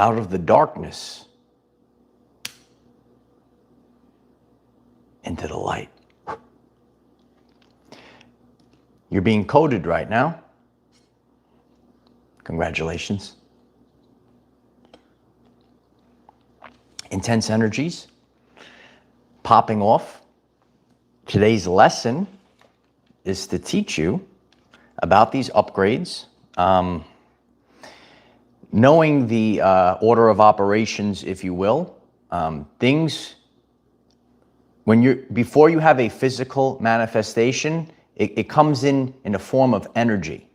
out of the darkness into the light. You're being coded right now. Congratulations. Intense energies popping off. Today's lesson is to teach you about these upgrades. Knowing the order of operations, if you will, things, before you have a physical manifestation, it comes in the form of energy,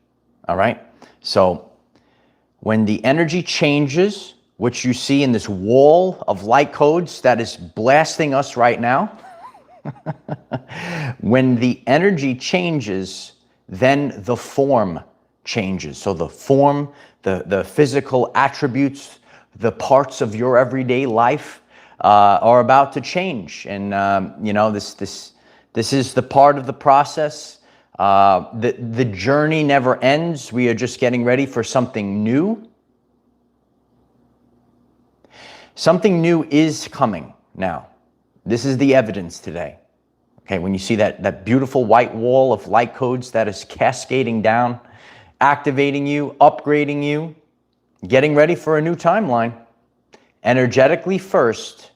all right? So when the energy changes, which you see in this wall of light codes that is blasting us right now, when the energy changes, then the form changes. So the form, the physical attributes, the parts of your everyday life are about to change. And this is the part of the process. The journey never ends. We are just getting ready for something new. Something new is coming now. This is the evidence today. Okay, when you see that beautiful white wall of light codes that is cascading down, activating you, upgrading you, getting ready for a new timeline, energetically first,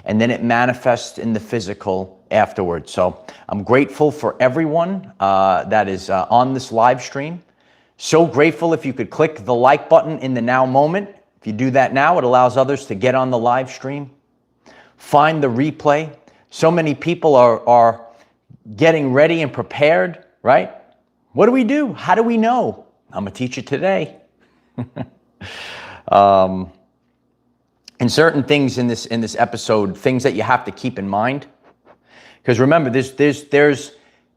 and then it manifests in the physical afterwards. So I'm grateful for everyone that is on this live stream. So grateful if you could click the like button in the now moment. If you do that now, it allows others to get on the live stream. Find the replay. So many people are getting ready and prepared, right? What do we do? How do we know? I'm going to teach you today. And certain things in this episode, things that you have to keep in mind. Because remember, there's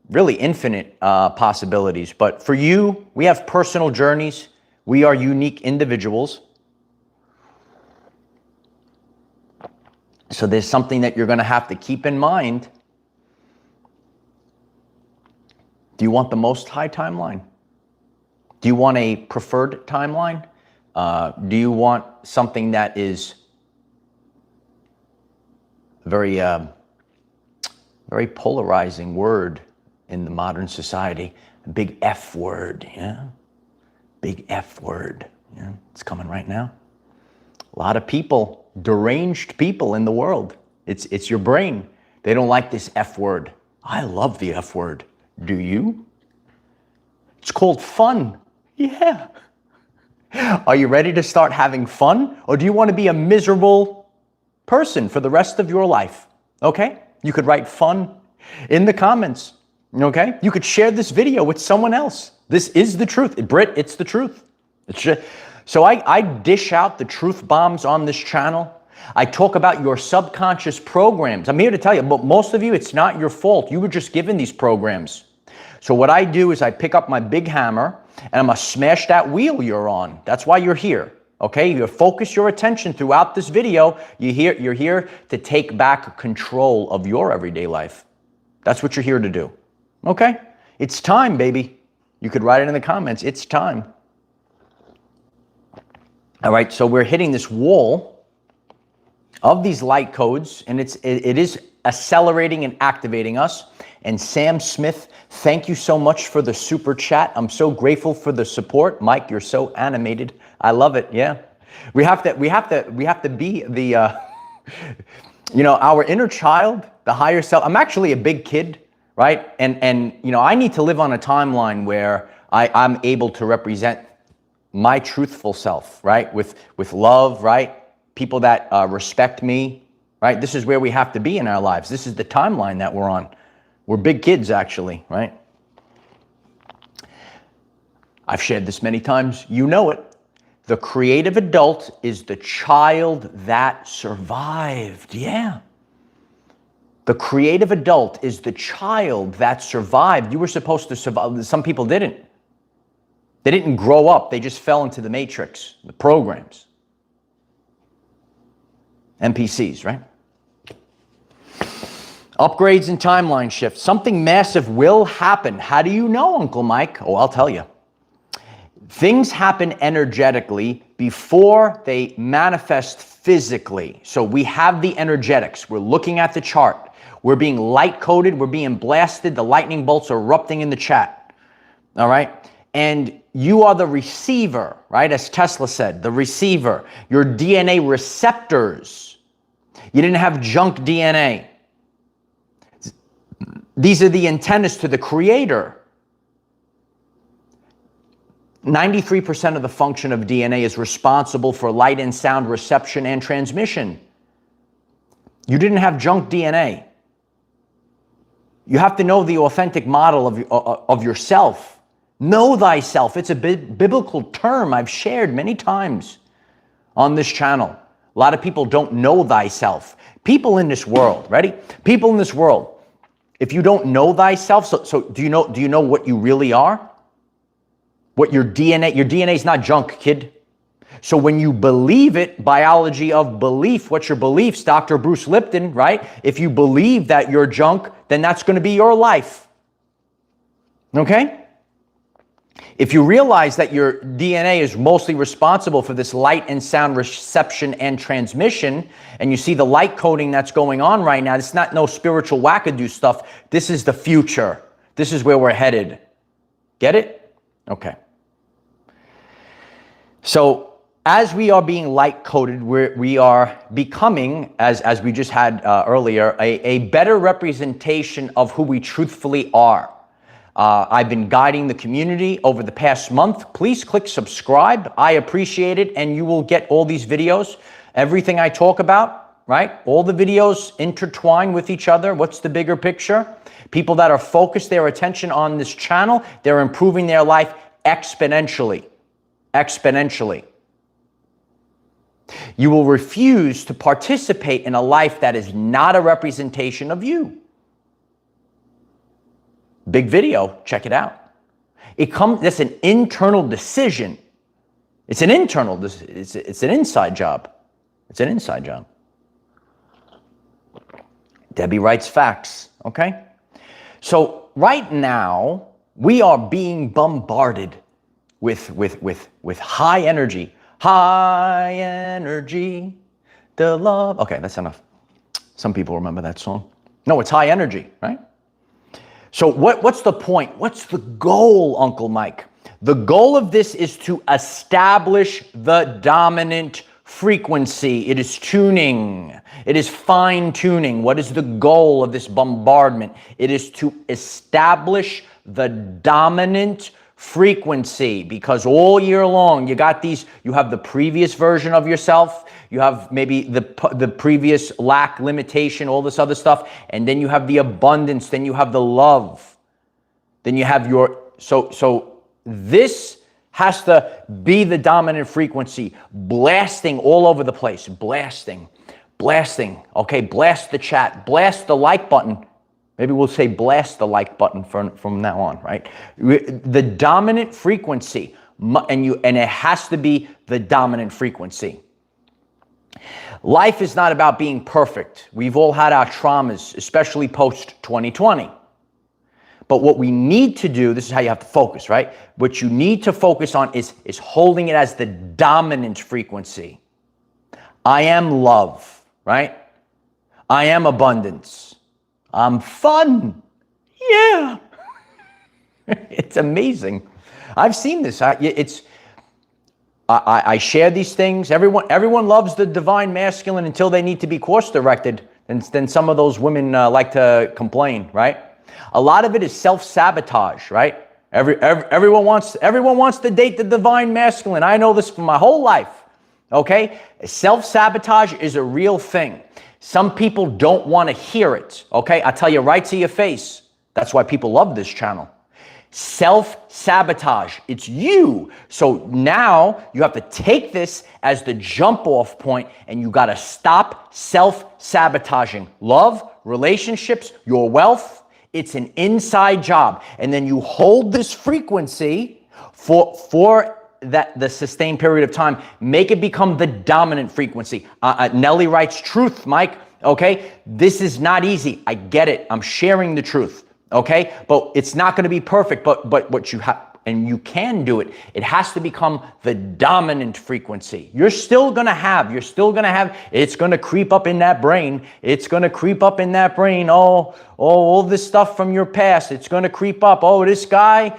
really infinite possibilities. But for you, we have personal journeys. We are unique individuals. So there's something that you're going to have to keep in mind. Do you want the most high timeline? Do you want a preferred timeline? Do you want something that is very polarizing word in the modern society? A big F word, yeah? Big F word, yeah? It's coming right now. A lot of people, deranged people in the world. It's your brain. They don't like this F word. I love the F word. Do you? It's called fun. Yeah. Are you ready to start having fun? Or do you want to be a miserable person for the rest of your life? Okay? You could write fun in the comments. Okay? You could share this video with someone else. This is the truth. Britt, it's the truth. It's just, so I dish out the truth bombs on this channel. I talk about your subconscious programs. I'm here to tell you, but most of you, it's not your fault. You were just given these programs. So what I do is I pick up my big hammer and I'm going to smash that wheel you're on. That's why you're here. Okay? You focus your attention throughout this video. You're here to take back control of your everyday life. That's what you're here to do. Okay? It's time, baby. You could write it in the comments. It's time. All right, so we're hitting this wall of these light codes, and it is accelerating and activating us. And Sam Smith, thank you so much for the super chat. I'm so grateful for the support. Mike, you're so animated. I love it. Yeah, we have to be the our inner child, the higher self. I'm actually a big kid, right? And I need to live on a timeline where I'm able to represent my truthful self, right? With love, right? People that respect me, right? This is where we have to be in our lives. This is the timeline that we're on. We're big kids, actually, right? I've shared this many times. You know it. The creative adult is the child that survived. Yeah. The creative adult is the child that survived. You were supposed to survive. Some people didn't. They didn't grow up. They just fell into the matrix, the programs. NPCs, right? Upgrades and timeline shifts. Something massive will happen. How do you know, Uncle Mike? Oh, I'll tell you. Things happen energetically before they manifest physically. So we have the energetics. We're looking at the chart. We're being light coded. We're being blasted. The lightning bolts are erupting in the chat. All right. And you are the receiver, right? As Tesla said, the receiver, your DNA receptors. You didn't have junk DNA. These are the antennas to the creator. 93% of the function of DNA is responsible for light and sound reception and transmission. You didn't have junk DNA. You have to know the authentic model of yourself. Know thyself. It's a biblical term I've shared many times on this channel. A lot of people don't know thyself. People in this world, ready? People in this world, if you don't know thyself, so do you know what you really are? What your DNA is not junk, kid. So when you believe it, biology of belief, what's your beliefs? Dr. Bruce Lipton, right? If you believe that you're junk, then that's going to be your life. Okay? If you realize that your DNA is mostly responsible for this light and sound reception and transmission, and you see the light coding that's going on right now, it's not no spiritual wackadoo stuff. This is the future. This is where we're headed. Get it? Okay. So as we are being light coded, we are becoming, as we just had earlier, a better representation of who we truthfully are. I've been guiding the community over the past month. Please click subscribe. I appreciate it. And you will get all these videos, everything I talk about, right? All the videos intertwine with each other. What's the bigger picture? People that are focused their attention on this channel, they're improving their life exponentially. Exponentially. You will refuse to participate in a life that is not a representation of you. Big video, check it out. That's an internal decision. It's an internal, it's an inside job. It's an inside job. Debbie writes facts, okay? So right now, we are being bombarded with high energy. High energy, the love. Okay, that's enough. Some people remember that song. No, it's high energy, right? So what's the point? What's the goal, Uncle Mike? The goal of this is to establish the dominant frequency. It is tuning. It is fine tuning. What is the goal of this bombardment? It is to establish the dominant frequency, because all year long you have the previous version of yourself, you have maybe the previous lack, limitation, all this other stuff, and then you have the abundance, then you have the love, then you have so this has to be the dominant frequency, blasting all over the place, blasting, okay, blast the chat, blast the like button. Maybe we'll say blast the like button from now on, right? The dominant frequency, and it has to be the dominant frequency. Life is not about being perfect. We've all had our traumas, especially post-2020. But what we need to do, this is how you have to focus, right? What you need to focus on is holding it as the dominant frequency. I am love, right? I am abundance. I'm fun. Yeah. It's amazing. I've seen this. I share these things. Everyone loves the divine masculine until they need to be course directed. And then some of those women like to complain, right? A lot of it is self-sabotage, right? Everyone wants to date the divine masculine. I know this for my whole life. Okay? Self-sabotage is a real thing. Some people don't want to hear it, okay? I tell you right to your face. That's why people love this channel. Self-sabotage, it's you. So now you have to take this as the jump-off point, and you got to stop self-sabotaging. Love, relationships, your wealth, it's an inside job. And then you hold this frequency for the sustained period of time, make it become the dominant frequency. Nelly writes, truth, Mike, okay? This is not easy. I get it. I'm sharing the truth, okay? But it's not going to be perfect. But what you have, and you can do it. It has to become the dominant frequency. You're still going to have, it's going to creep up in that brain. It's going to creep up in that brain. Oh, all this stuff from your past, it's going to creep up. Oh, this guy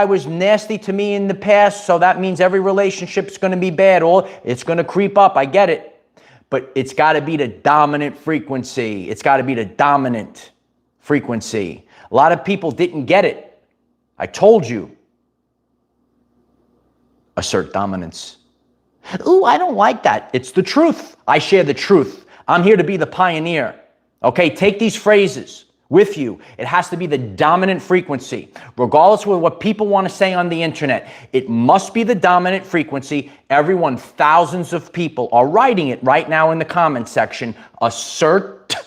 was nasty to me in the past, so that means every relationship's going to be bad. Oh, it's going to creep up. I get it. But it's got to be the dominant frequency. It's got to be the dominant frequency. A lot of people didn't get it. I told you. Assert dominance. Ooh, I don't like that. It's the truth. I share the truth. I'm here to be the pioneer. Okay, take these phrases with you. It has to be the dominant frequency. Regardless of what people want to say on the internet, it must be the dominant frequency. Everyone, thousands of people are writing it right now in the comment section. Assert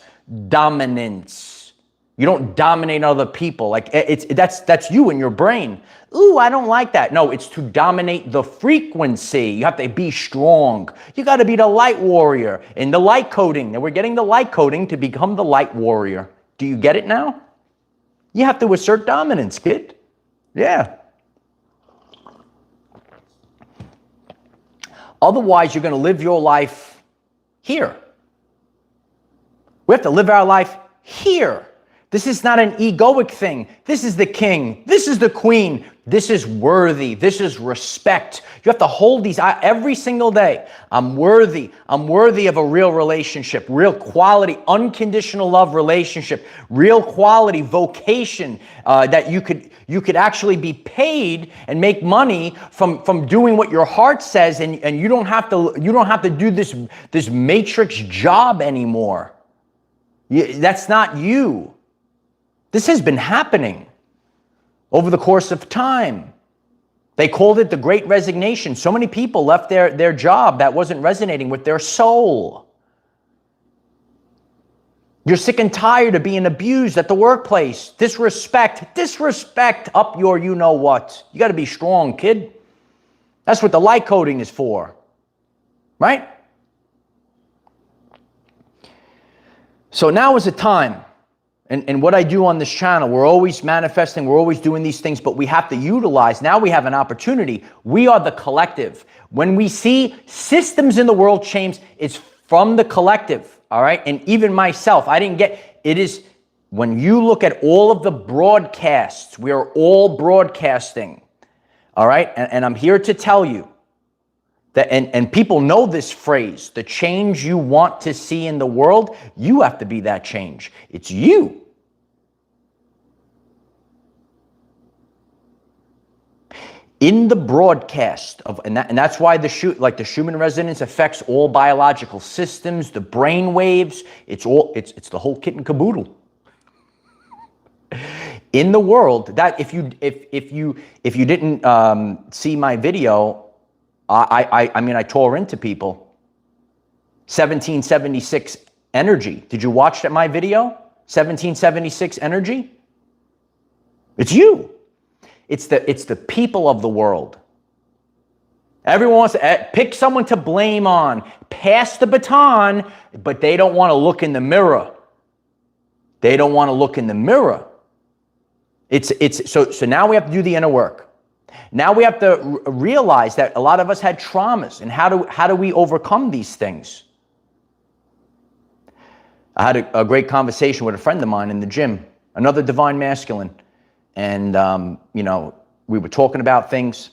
dominance. You don't dominate other people. Like that's you in your brain. Ooh, I don't like that. No, it's to dominate the frequency. You have to be strong. You got to be the light warrior in the light coding. And we're getting the light coding to become the light warrior. Do you get it now? You have to assert dominance, kid. Yeah. Otherwise, you're going to live your life here. We have to live our life here. This is not an egoic thing. This is the king. This is the queen. This is worthy. This is respect. You have to hold these every single day. I'm worthy. I'm worthy of a real relationship, real quality, unconditional love relationship, real quality vocation that you could actually be paid and make money from doing what your heart says, and you don't have to do this matrix job anymore. That's not you. This has been happening over the course of time. They called it the Great Resignation. So many people left their job that wasn't resonating with their soul. You're sick and tired of being abused at the workplace. Disrespect up your you-know-what. You got to be strong, kid. That's what the light coding is for, right? So now is the time. And what I do on this channel, we're always manifesting, we're always doing these things, but we have to utilize. Now we have an opportunity. We are the collective. When we see systems in the world change, it's from the collective, all right? And even myself, it is, when you look at all of the broadcasts, we are all broadcasting, all right? And I'm here to tell you that, and people know this phrase, the change you want to see in the world, you have to be that change. It's you. In the broadcast of, and that's why the Schumann resonance affects all biological systems, the brain waves. It's the whole kit and caboodle. In the world, that if you didn't see my video, I mean, I tore into people. 1776 energy. Did you watch my video? 1776 energy? It's you. It's the people of the world. Everyone wants to pick someone to blame on, pass the baton, but they don't want to look in the mirror. They don't want to look in the mirror. So now we have to do the inner work. Now we have to realize that a lot of us had traumas, and how do we overcome these things? I had a great conversation with a friend of mine in the gym, another divine masculine, and we were talking about things,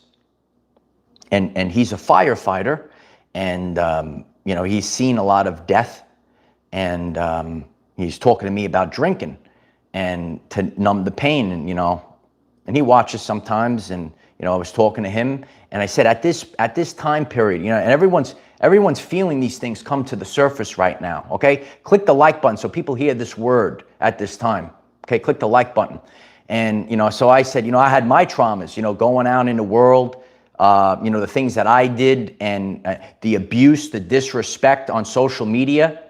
and he's a firefighter, and he's seen a lot of death, and he's talking to me about drinking and to numb the pain, and he watches sometimes, and I was talking to him, and I said, at this time period, and everyone's feeling these things come to the surface right now, okay? Click the like button so people hear this word at this time, okay? Click the like button. And, so I said, I had my traumas, going out in the world, the things that I did, and the abuse, the disrespect on social media,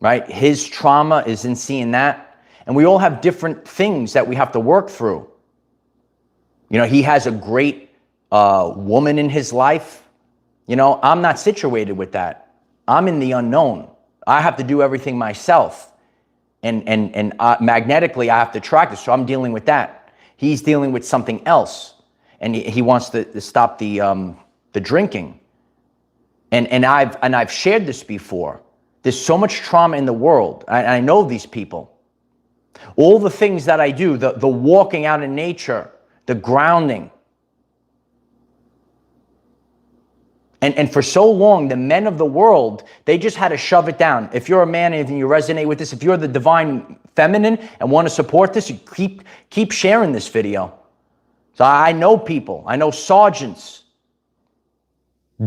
right? His trauma is in seeing that. And we all have different things that we have to work through. He has a great woman in his life. I'm not situated with that. I'm in the unknown. I have to do everything myself. And magnetically, I have to attract it. So I'm dealing with that. He's dealing with something else. and he wants to stop the drinking. And I've shared this before. There's so much trauma in the world. I know these people. All the things that I do, the walking out in nature, the grounding. And for so long, the men of the world, they just had to shove it down. If you're a man and you resonate with this, if you're the divine feminine and want to support this, you keep sharing this video. So I know people, I know sergeants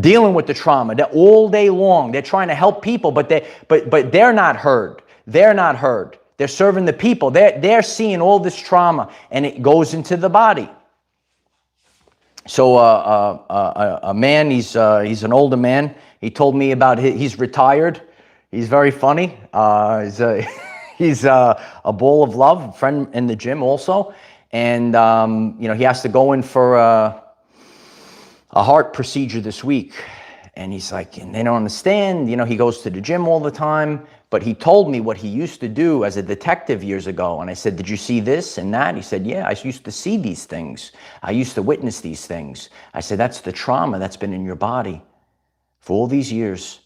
dealing with the trauma that all day long. They're trying to help people, but they're not heard. They're not heard. They're serving the people. They're seeing all this trauma, and it goes into the body. So a man, he's an older man. He told me about he's retired. He's very funny. He's a ball of love, friend in the gym also, and he has to go in for a heart procedure this week. And he's like, and they don't understand. He goes to the gym all the time. But he told me what he used to do as a detective years ago. And I said, did you see this and that? He said, yeah, I used to see these things. I used to witness these things. I said, that's the trauma that's been in your body for all these years.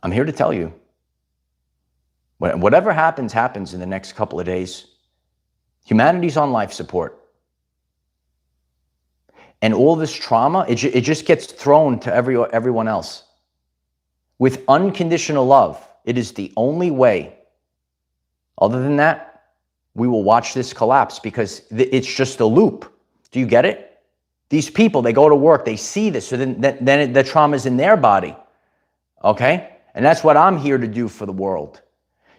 I'm here to tell you, whatever happens in the next couple of days. Humanity's on life support. And all this trauma, it just gets thrown to everyone else. With unconditional love, it is the only way. Other than that, we will watch this collapse because it's just a loop. Do you get it? These people, they go to work, they see this, so then the trauma is in their body. Okay? And that's what I'm here to do for the world.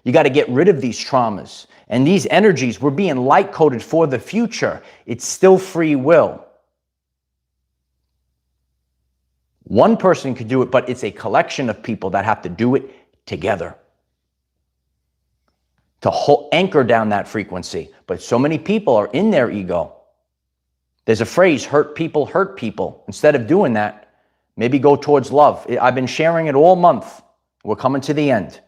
You got to get rid of these traumas. And these energies, we're being light-coded for the future. It's still free will. One person could do it, but it's a collection of people that have to do it together to anchor down that frequency. But so many people are in their ego. There's a phrase, hurt people hurt people. Instead of doing that, maybe go towards love. I've been sharing it all month. We're coming to the end.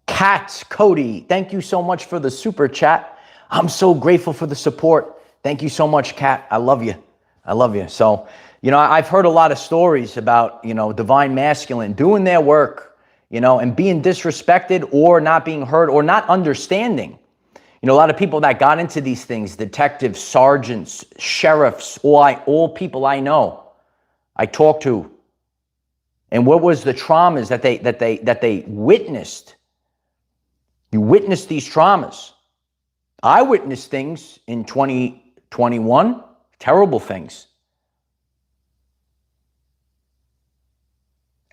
Kat, Cody, thank you so much for the super chat. I'm so grateful for the support. Thank you so much, Kat. I love you. I love you. So, I've heard a lot of stories about, divine masculine doing their work, and being disrespected or not being heard or not understanding. A lot of people that got into these things, detectives, sergeants, sheriffs, all people I know, I talked to. And what was the traumas that they witnessed? You witnessed these traumas. I witnessed things in 2021, terrible things.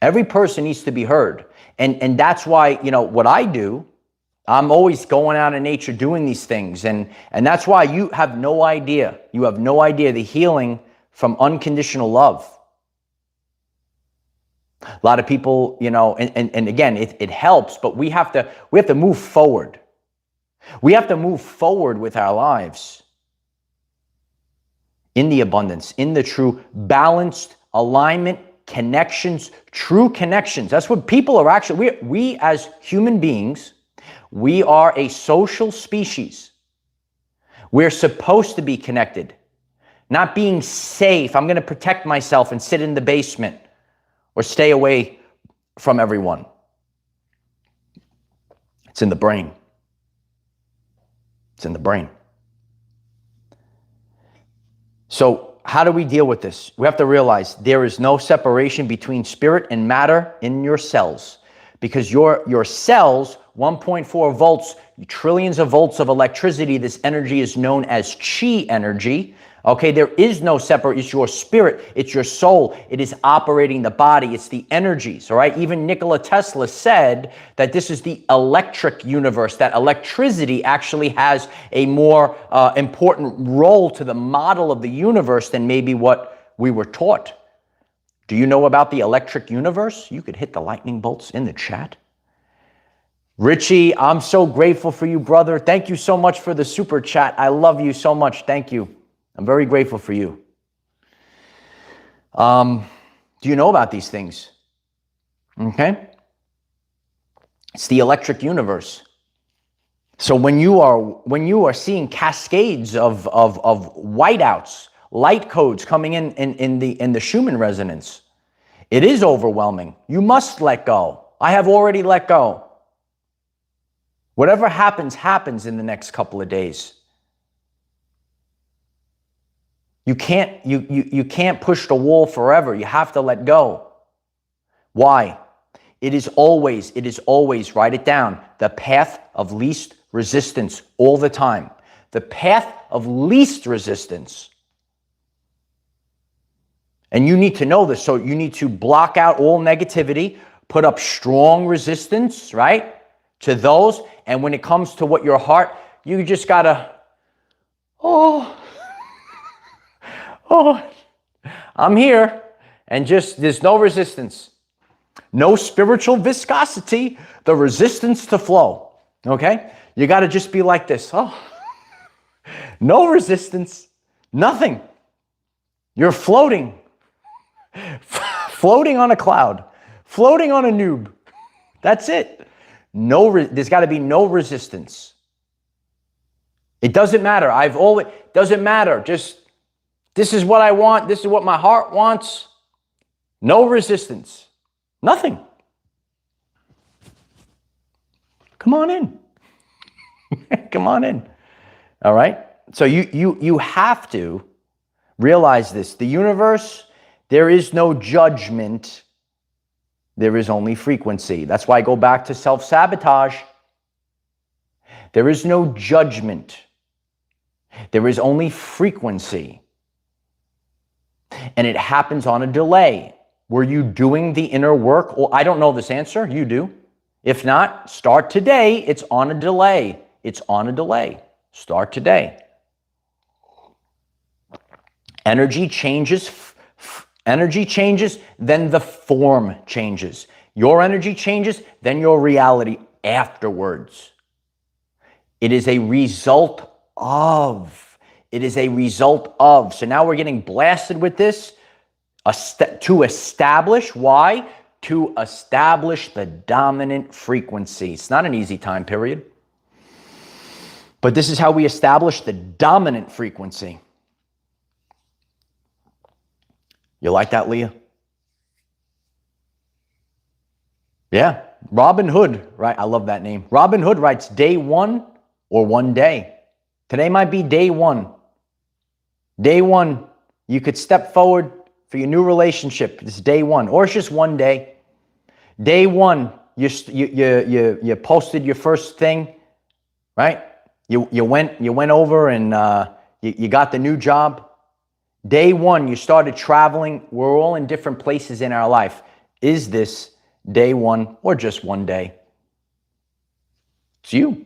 Every person needs to be heard. And that's why, what I do, I'm always going out in nature doing these things. And that's why you have no idea. You have no idea the healing from unconditional love. A lot of people, and again, it helps, but we have to move forward. We have to move forward with our lives in the abundance, in the true balanced alignment, connections, true connections. That's what people are actually, we as human beings, we are a social species. We're supposed to be connected, not being safe. I'm going to protect myself and sit in the basement or stay away from everyone. It's in the brain. It's in the brain. So how do we deal with this? We have to realize there is no separation between spirit and matter in your cells, because your cells, 1.4 volts, trillions of volts of electricity, this energy is known as chi energy. Okay, there is no separate. It's your spirit. It's your soul. It is operating the body. It's the energies, all right? Even Nikola Tesla said that this is the electric universe, that electricity actually has a more important role to the model of the universe than maybe what we were taught. Do you know about the electric universe? You could hit the lightning bolts in the chat. Richie, I'm so grateful for you, brother. Thank you so much for the super chat. I love you so much. Thank you. I'm very grateful for you. Do you know about these things? Okay. It's the electric universe. So when you are seeing cascades of whiteouts, light codes coming in the Schumann resonance, it is overwhelming. You must let go. I have already let go. Whatever happens, happens in the next couple of days. You can't push the wall forever. You have to let go. Why? It is always, write it down, the path of least resistance all the time. The path of least resistance. And you need to know this. So you need to block out all negativity, put up strong resistance, right, to those. And when it comes to what your heart, you just gotta, I'm here. And just, there's no resistance. No spiritual viscosity, the resistance to flow. Okay? You got to just be like this. No resistance, nothing. You're floating. Floating on a cloud, floating on a noob. That's it. There's got to be no resistance. It doesn't matter. Doesn't matter. Just, this is what I want. This is what my heart wants. No resistance. Nothing. Come on in. Come on in. All right? So you have to realize this. The universe, there is no judgment. There is only frequency. That's why I go back to self-sabotage. There is no judgment. There is only frequency. And it happens on a delay. Were you doing the inner work? Well, I don't know this answer. You do. If not, start today. It's on a delay. It's on a delay. Start today. Energy changes. Energy changes, then the form changes. Your energy changes, then your reality afterwards. It is a result of. It is a result of. So now we're getting blasted with this. To establish, why? To establish the dominant frequency. It's not an easy time period. But this is how we establish the dominant frequency. You like that, Leah? Yeah. Robin Hood, right? I love that name. Robin Hood writes day one or one day. Today might be day one. Day one, you could step forward for your new relationship. It's day one, or it's just one day. Day one, you posted your first thing, right? You went over and you got the new job. Day one, you started traveling. We're all in different places in our life. Is this day one or just one day? It's you.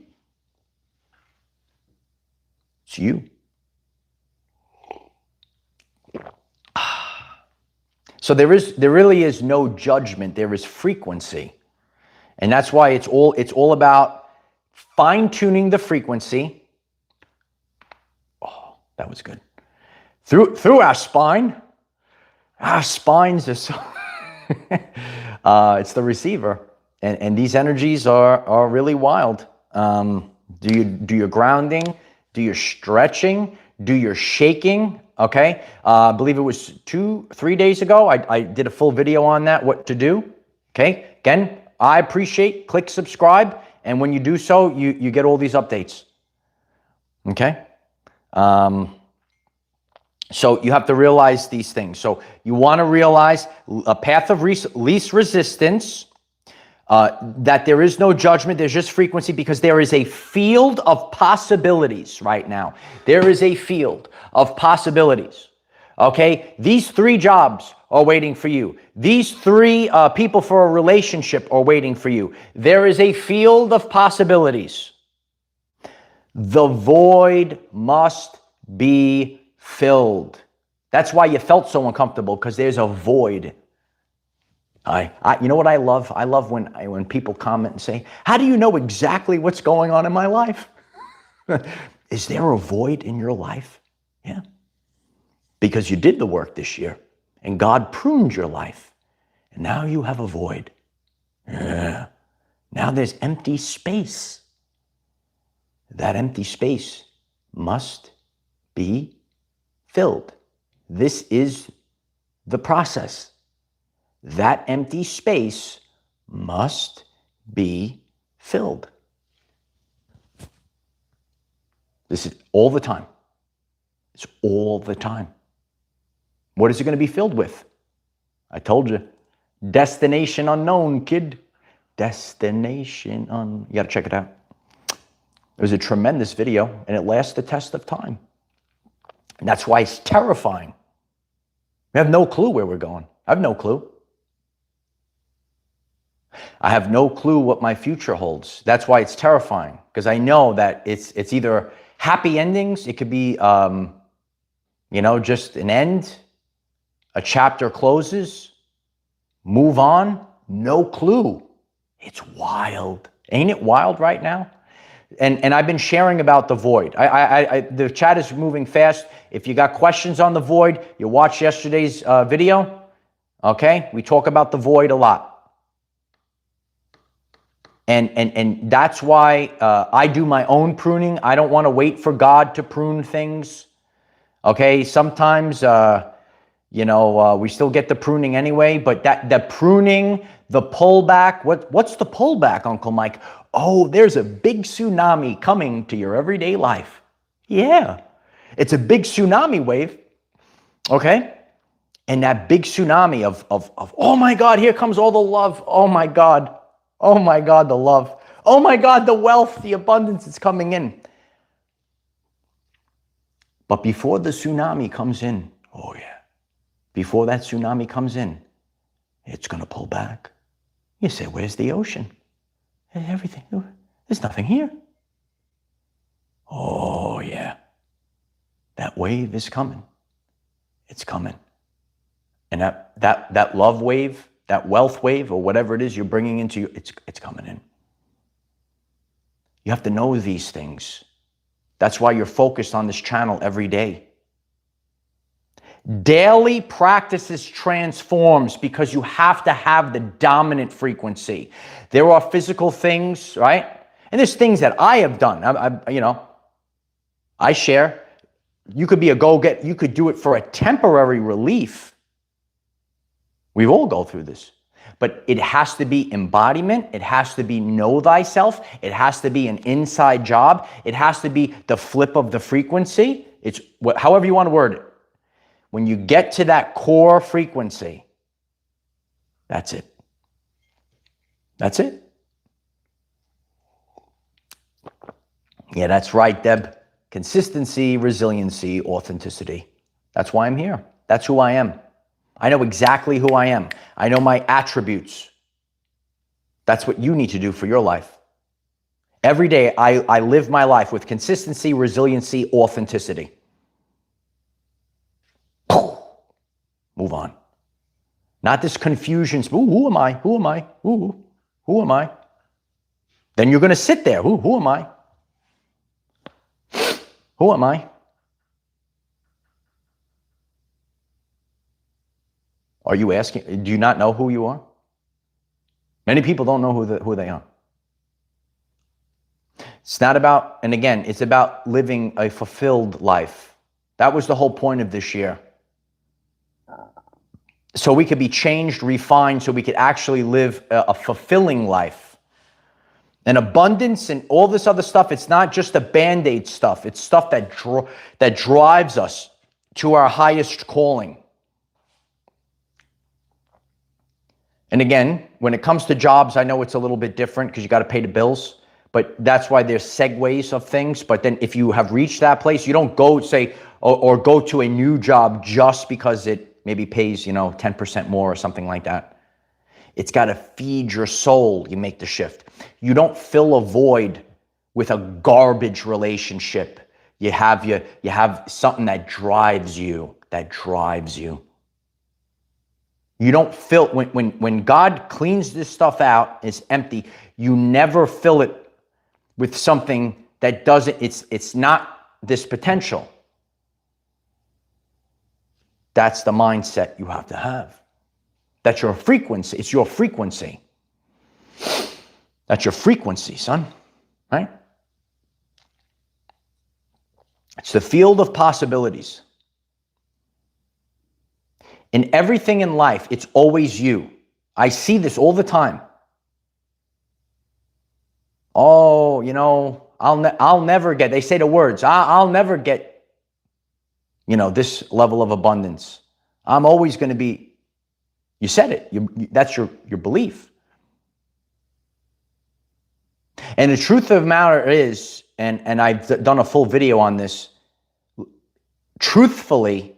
It's you. So there really is no judgment. There is frequency. And that's why it's all about fine-tuning the frequency. Oh, that was good. Through our spine. Our spines are so it's the receiver. And these energies are really wild. Do your grounding, do your stretching, do your shaking. Okay, I believe it was 2-3 days ago. I did a full video on that, what to do. Okay, again, I appreciate, click subscribe. And when you do so, you get all these updates. Okay. So you have to realize these things. So you want to realize a path of least resistance, that there is no judgment, there's just frequency, because there is a field of possibilities right now. There is a field of possibilities. Okay? These 3 jobs are waiting for you. These 3 people for a relationship are waiting for you. There is a field of possibilities. The void must be filled. That's why you felt so uncomfortable, because there's a void. You know what I love? I love when people comment and say, how do you know exactly what's going on in my life? Is there a void in your life? Yeah. Because you did the work this year and God pruned your life and now you have a void. Yeah. Now there's empty space. That empty space must be filled. This is the process. That empty space must be filled. This is all the time. It's all the time. What is it going to be filled with? I told you. Destination unknown, kid. Destination unknown. You got to check it out. It was a tremendous video, and it lasts the test of time. And that's why it's terrifying. We have no clue where we're going. I have no clue. I have no clue what my future holds. That's why it's terrifying, because I know that it's either happy endings. It could be, just an end. A chapter closes. Move on. No clue. It's wild. Ain't it wild right now? And I've been sharing about the void. The chat is moving fast. If you got questions on the void, you watched yesterday's video. Okay? We talk about the void a lot. And that's why I do my own pruning. I don't want to wait for God to prune things. Okay? Sometimes, we still get the pruning anyway, but the pruning, the pullback, what's the pullback, Uncle Mike? Oh, there's a big tsunami coming to your everyday life. Yeah, it's a big tsunami wave, okay? And that big tsunami of oh my God, here comes all the love. Oh my God, the love. Oh my God, the wealth, the abundance is coming in. But before the tsunami comes in, oh yeah, before that tsunami comes in, it's going to pull back. You say, where's the ocean? Everything. There's nothing here. Oh, yeah. That wave is coming. It's coming. And that love wave, that wealth wave, or whatever it is you're bringing into you, it's coming in. You have to know these things. That's why you're focused on this channel every day. Daily practices transforms because you have to have the dominant frequency. There are physical things, right? And there's things that I have done. I share. You could be a go-get. You could do it for a temporary relief. We all go through this. But it has to be embodiment. It has to be know thyself. It has to be an inside job. It has to be the flip of the frequency. It's however you want to word it. When you get to that core frequency, that's it. That's it. Yeah, that's right, Deb. Consistency, resiliency, authenticity. That's why I'm here. That's who I am. I know exactly who I am. I know my attributes. That's what you need to do for your life. Every day, I live my life with consistency, resiliency, authenticity. Move on. Not this confusion. Ooh, who am I? Who am I? Ooh, who am I? Then you're going to sit there. Who am I? Who am I? Are you asking? Do you not know who you are? Many people don't know who they are. It's not about, and again, it's about living a fulfilled life. That was the whole point of this year. So we could be changed, refined, so we could actually live a fulfilling life. And abundance and all this other stuff, it's not just the Band-Aid stuff. It's stuff that drives us to our highest calling. And again, when it comes to jobs, I know it's a little bit different because you got to pay the bills. But that's why there's segues of things. But then if you have reached that place, you don't go say, or go to a new job just because it maybe pays, 10% more or something like that. It's got to feed your soul. You make the shift. You don't fill a void with a garbage relationship. You have something that drives you, You don't fill, when God cleans this stuff out, it's empty. You never fill it with something that doesn't, it's not this potential. That's the mindset you have to have. That's your frequency. It's your frequency. That's your frequency, son, right? It's the field of possibilities. In everything in life, it's always you. I see this all the time. Oh, I'll never get, they say the words, I'll never get, this level of abundance. I'm always going to be, you said it, that's your belief. And the truth of the matter is, and I've done a full video on this, truthfully,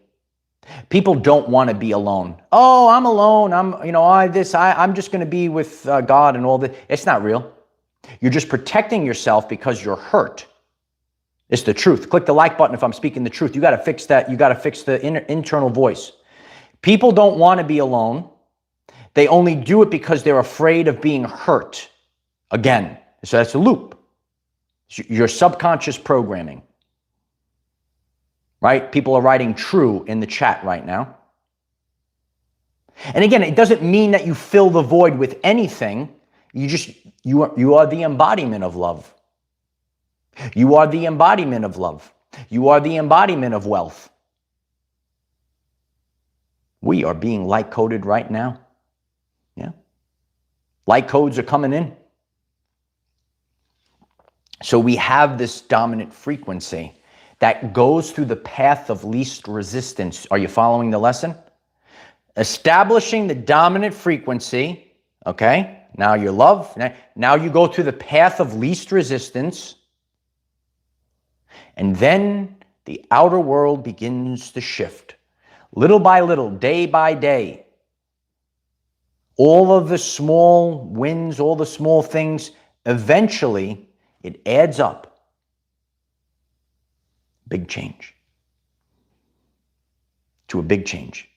people don't want to be alone. Oh, I'm alone. I'm just going to be with God and all that. It's not real. You're just protecting yourself because you're hurt. It's the truth. Click the like button if I'm speaking the truth. You got to fix that. You got to fix the internal voice. People don't want to be alone. They only do it because they're afraid of being hurt again. So that's a loop. It's your subconscious programming. Right? People are writing true in the chat right now. And again, it doesn't mean that you fill the void with anything. You are the embodiment of love. You are the embodiment of love. You are the embodiment of wealth. We are being light coded right now. Yeah. Light codes are coming in. So we have this dominant frequency that goes through the path of least resistance. Are you following the lesson? Establishing the dominant frequency, okay? Now you're love. Now you go through the path of least resistance. And then the outer world begins to shift. Little by little, day by day. All of the small wins, all the small things, eventually it adds up. Big change. To a big change.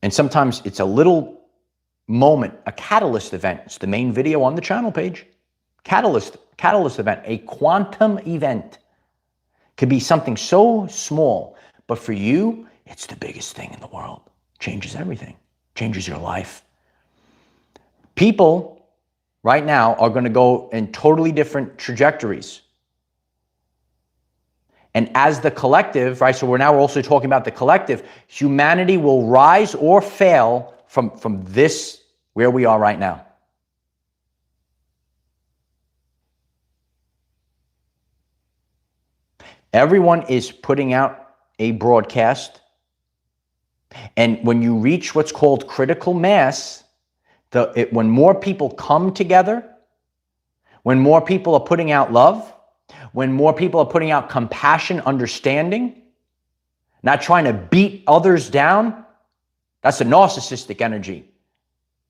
And sometimes it's a little moment, a catalyst event. It's the main video on the channel page. Catalyst event, a quantum event. Could be something so small, but for you, it's the biggest thing in the world. Changes everything. Changes your life. People right now are going to go in totally different trajectories. And as the collective, right, so we're now also talking about the collective, humanity will rise or fail from this, where we are right now. Everyone is putting out a broadcast. And when you reach what's called critical mass, when more people come together, when more people are putting out love, when more people are putting out compassion, understanding, not trying to beat others down, that's a narcissistic energy,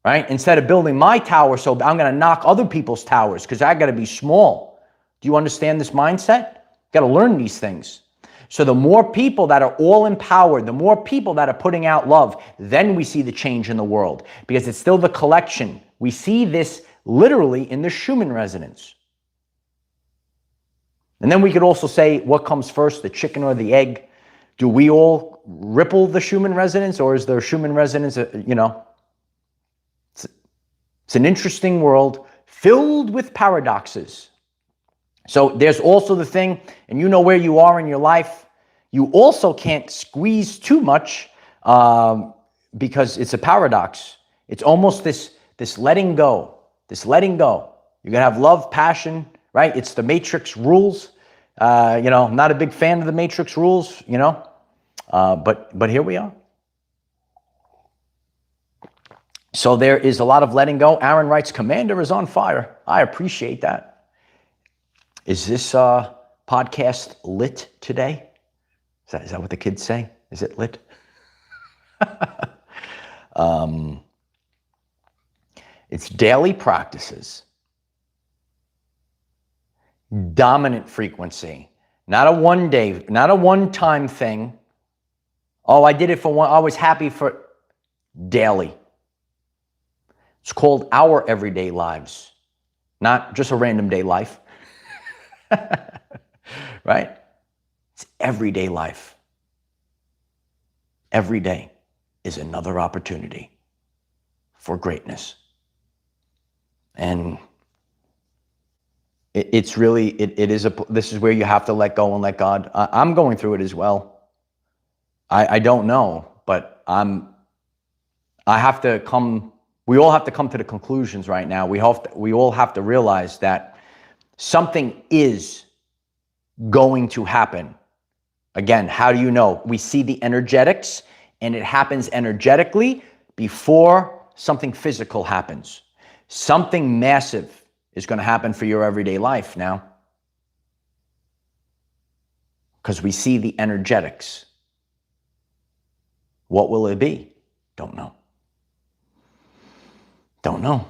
right? Instead of building my tower, so I'm going to knock other people's towers because I got to be small. Do you understand this mindset? Got to learn these things. So the more people that are all empowered, the more people that are putting out love, then we see the change in the world because it's still the collection. We see this literally in the Schumann resonance. And then we could also say, what comes first, the chicken or the egg? Do we all ripple the Schumann resonance, or is there Schumann resonance, It's an interesting world filled with paradoxes. So there's also the thing, and you know where you are in your life. You also can't squeeze too much because it's a paradox. It's almost this letting go, You're going to have love, passion, right? It's the Matrix rules. I'm not a big fan of the Matrix rules, but here we are. So there is a lot of letting go. Aaron writes, Commander is on fire. I appreciate that. Is this podcast lit today? Is that what the kids say? Is it lit? It's daily practices. Dominant frequency. Not a one day, not a one-time thing. Oh, I did it for one. I was happy for daily. It's called Our Everyday Lives, not just a random day life. Right? It's everyday life. Every day is another opportunity for greatness. And it's really, this is where you have to let go and let God. I'm going through it as well. I don't know, but we all have to come to the conclusions right now. We all have to realize that something is going to happen. Again, how do you know? We see the energetics, and it happens energetically before something physical happens. Something massive is going to happen for your everyday life now, because we see the energetics. What will it be? Don't know. Don't know.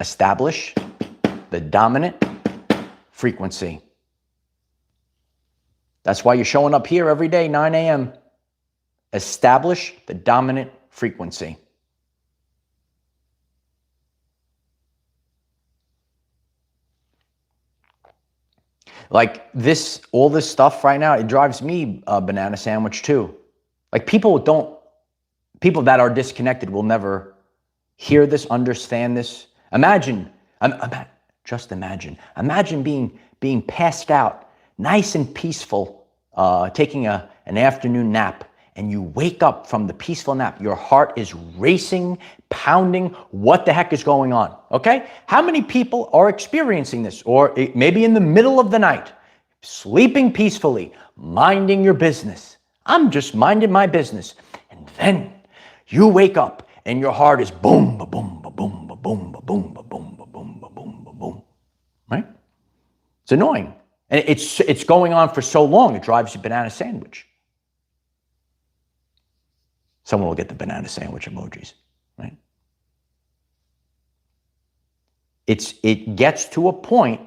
Establish the dominant frequency. That's why you're showing up here every day, 9 a.m. Establish the dominant frequency. Like this, all this stuff right now, it drives me a banana sandwich too. Like people that are disconnected will never hear this, understand this. Imagine being passed out, nice and peaceful, taking an afternoon nap, and you wake up from the peaceful nap. Your heart is racing, pounding. What the heck is going on? Okay? How many people are experiencing this? Or maybe in the middle of the night, sleeping peacefully, minding your business. I'm just minding my business. And then you wake up and your heart is boom, ba boom, ba boom, ba boom, ba boom, ba boom, ba boom, ba boom, ba boom. Right? It's annoying. And it's going on for so long, it drives you banana sandwich. Someone will get the banana sandwich emojis, right? It gets to a point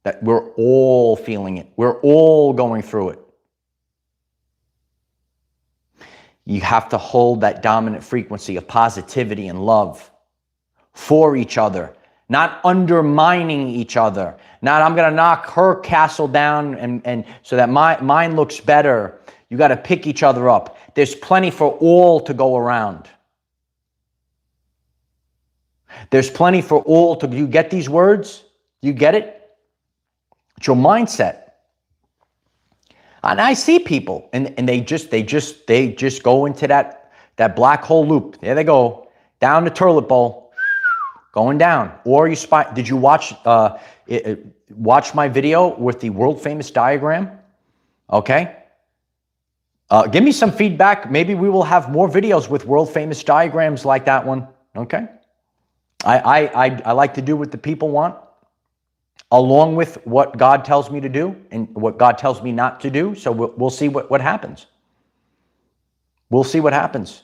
that we're all feeling it. We're all going through it. You have to hold that dominant frequency of positivity and love for each other, not undermining each other. Not, I'm going to knock her castle down and so that mine looks better. You got to pick each other up. There's plenty for all to go around. There's plenty for all to, you get these words? You get it? It's your mindset. And I see people and they just go into that black hole loop. There they go, down the toilet bowl, going down. Or did you watch my video with the world famous diagram? Okay. Give me some feedback. Maybe we will have more videos with world famous diagrams like that one. Okay. I like to do what the people want, along with what God tells me to do and what God tells me not to do. So we'll see what happens. We'll see what happens.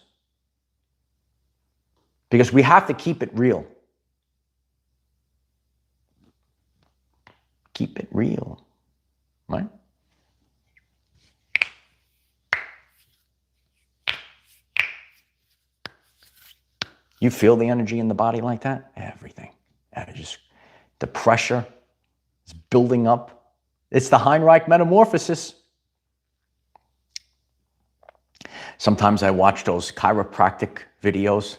Because we have to keep it real. Keep it real. Right? You feel the energy in the body like that? Everything. Just the pressure is building up. It's the Heinrich metamorphosis. Sometimes I watch those chiropractic videos.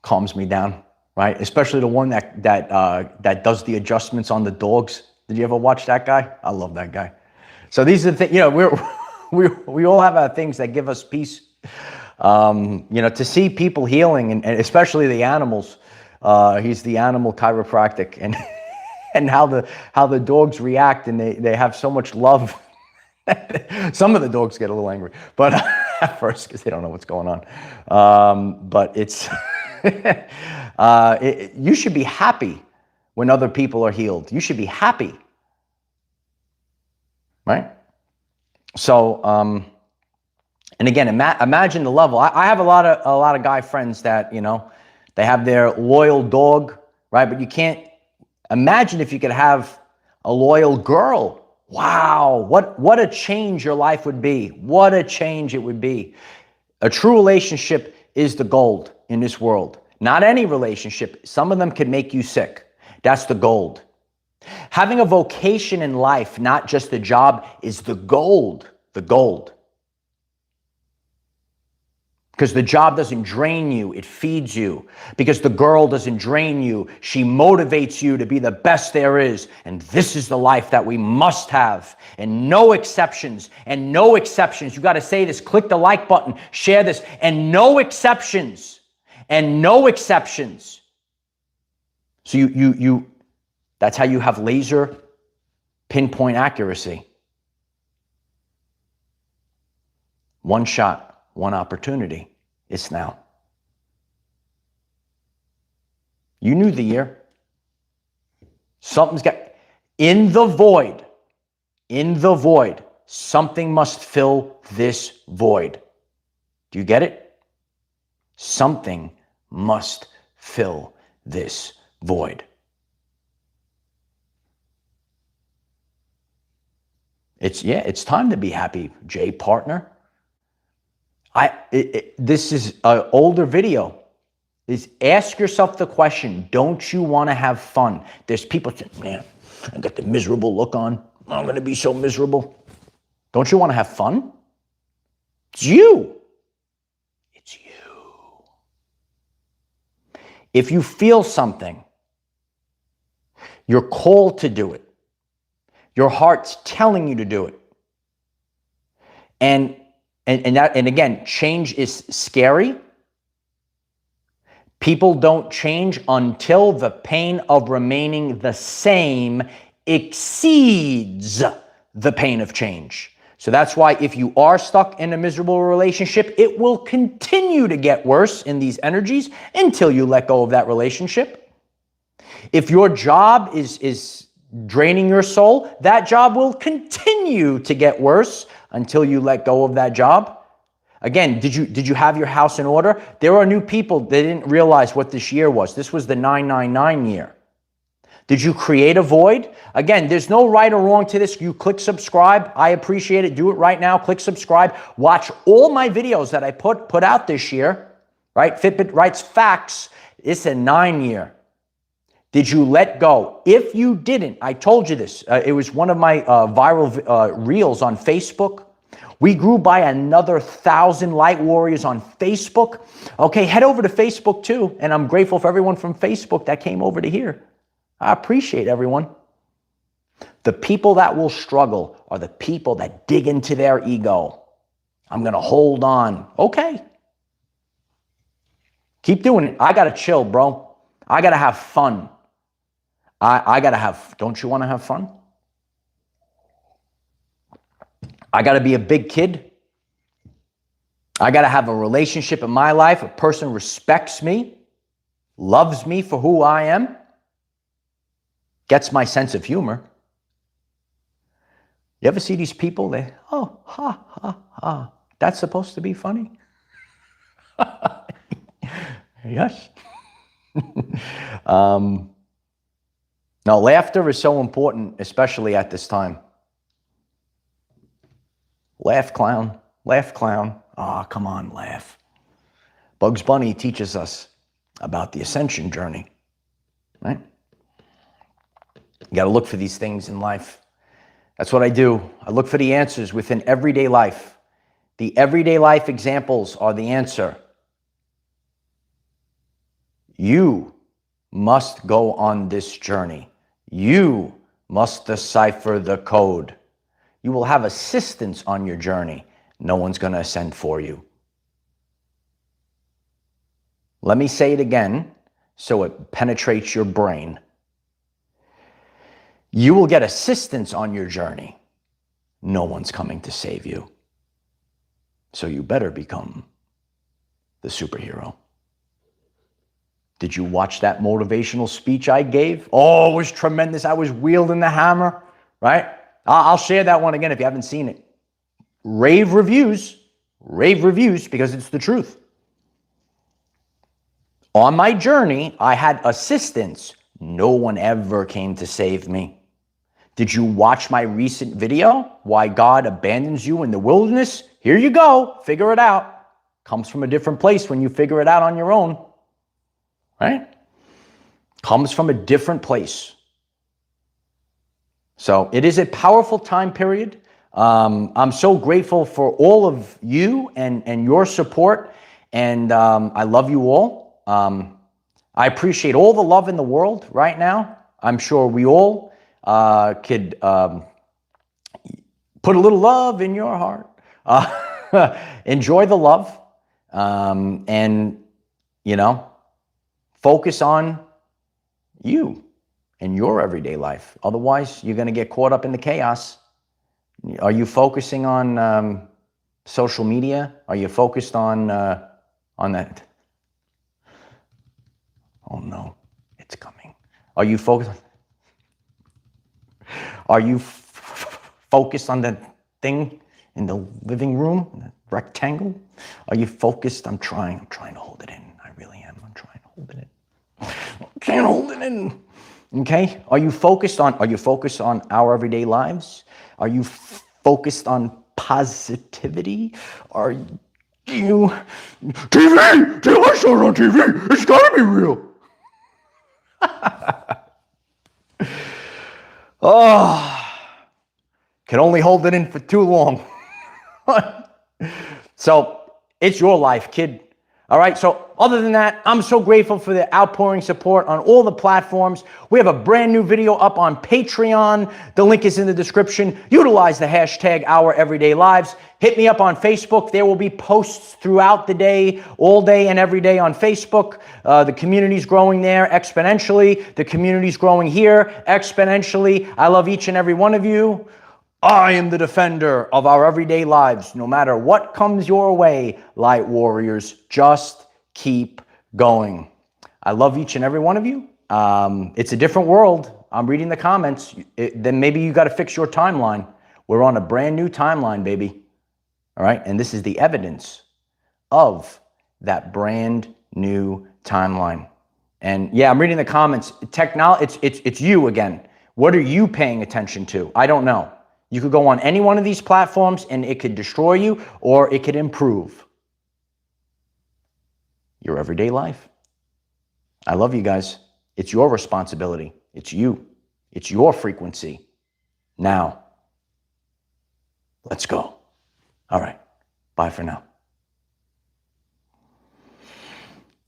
Calms me down, right? Especially the one that does the adjustments on the dogs. Did you ever watch that guy? I love that guy. So these are the things, we all have our things that give us peace. To see people healing and especially the animals, he's the animal chiropractic, and how the dogs react, and they have so much love. Some of the dogs get a little angry, but at first, because they don't know what's going on. But it's, you should be happy when other people are healed. You should be happy. Right? So, and again, imagine the level. I have a lot of guy friends that, they have their loyal dog, right? But you can't imagine if you could have a loyal girl. Wow, what a change your life would be. What a change it would be. A true relationship is the gold in this world. Not any relationship. Some of them can make you sick. That's the gold. Having a vocation in life, not just a job, is the gold. The gold. Because the job doesn't drain you, it feeds you. Because the girl doesn't drain you, she motivates you to be the best there is. And this is the life that we must have. And no exceptions, and no exceptions. You got to say this, click the like button, share this, and no exceptions, and no exceptions. So that's how you have laser pinpoint accuracy. One shot, one opportunity. It's now. You knew the year. Something's got, in the void, something must fill this void. Do you get it? Something must fill this void. It's time to be happy, Jay, partner. This is an older video. Is ask yourself the question, don't you want to have fun? There's people saying, man, I got the miserable look on. I'm going to be so miserable. Don't you want to have fun? It's you. It's you. If you feel something, you're called to do it. Your heart's telling you to do it. And again, change is scary. People don't change until the pain of remaining the same exceeds the pain of change. So that's why if you are stuck in a miserable relationship, it will continue to get worse in these energies until you let go of that relationship. If your job is draining your soul, that job will continue to get worse until you let go of that job. Again, did you have your house in order? There are new people that didn't realize what this year was. This was the 999 year. Did you create a void? Again, there's no right or wrong to this. You click subscribe. I appreciate it. Do it right now. Click subscribe. Watch all my videos that I put out this year, right? Fitbit writes facts. It's a 9 year. Did you let go? If you didn't, I told you this. It was one of my viral reels on Facebook. We grew by another 1,000 light warriors on Facebook. Okay, head over to Facebook too. And I'm grateful for everyone from Facebook that came over to here. I appreciate everyone. The people that will struggle are the people that dig into their ego. I'm going to hold on. Okay. Keep doing it. I got to chill, bro. I got to have fun. I got to have, don't you want to have fun? I got to be a big kid. I got to have a relationship in my life. A person respects me, loves me for who I am, gets my sense of humor. You ever see these people? They, oh, ha, ha, ha. That's supposed to be funny? Yes. No, laughter is so important, especially at this time. Laugh, clown. Laugh, clown. Ah, come on, laugh. Bugs Bunny teaches us about the ascension journey, right? You got to look for these things in life. That's what I do. I look for the answers within everyday life. The everyday life examples are the answer. You must go on this journey. You must decipher the code. You will have assistance on your journey. No one's going to ascend for you. Let me say it again so it penetrates your brain. You will get assistance on your journey. No one's coming to save you. So you better become the superhero. Did you watch that motivational speech I gave? Oh, it was tremendous. I was wielding the hammer, right? I'll share that one again if you haven't seen it. Rave reviews, because it's the truth. On my journey, I had assistance. No one ever came to save me. Did you watch my recent video, Why God Abandons You in the Wilderness? Here you go. Figure it out. Comes from a different place when you figure it out on your own. Right? Comes from a different place. So it is a powerful time period. I'm so grateful for all of you and your support. And I love you all. I appreciate all the love in the world right now. I'm sure we all could put a little love in your heart. Enjoy the love. And, you know, focus on you and your everyday life. Otherwise, you're going to get caught up in the chaos. Are you focusing on social media? Are you focused on that? Oh no, it's coming. Are you focused? Are you focused on that thing in the living room, the rectangle? Are you focused? I'm trying to hold it in. I really am. I'm trying to hold it in. I can't hold it in. Okay? Are you focused on our everyday lives? Are you focused on positivity? Are you TV? I saw it on TV. It's gotta be real. Oh, can only hold it in for too long. So it's your life, kid. All right. So other than that, I'm so grateful for the outpouring support on all the platforms. We have a brand new video up on Patreon. The link is in the description. Utilize the hashtag OurEverydayLives. Hit me up on Facebook. There will be posts throughout the day, all day and every day on Facebook. The community's growing there exponentially. The community's growing here exponentially. I love each and every one of you. I am the defender of our everyday lives. No matter what comes your way, light warriors, just keep going. I love each and every one of you. It's a different world. I'm reading the comments. Then maybe you got to fix your timeline. We're on a brand new timeline, baby. All right. And this is the evidence of that brand new timeline. And yeah, I'm reading the comments. Technology, it's you again. What are you paying attention to? I don't know. You could go on any one of these platforms and it could destroy you or it could improve your everyday life. I love you guys. It's your responsibility. It's you. It's your frequency. Now, let's go. All right. Bye for now.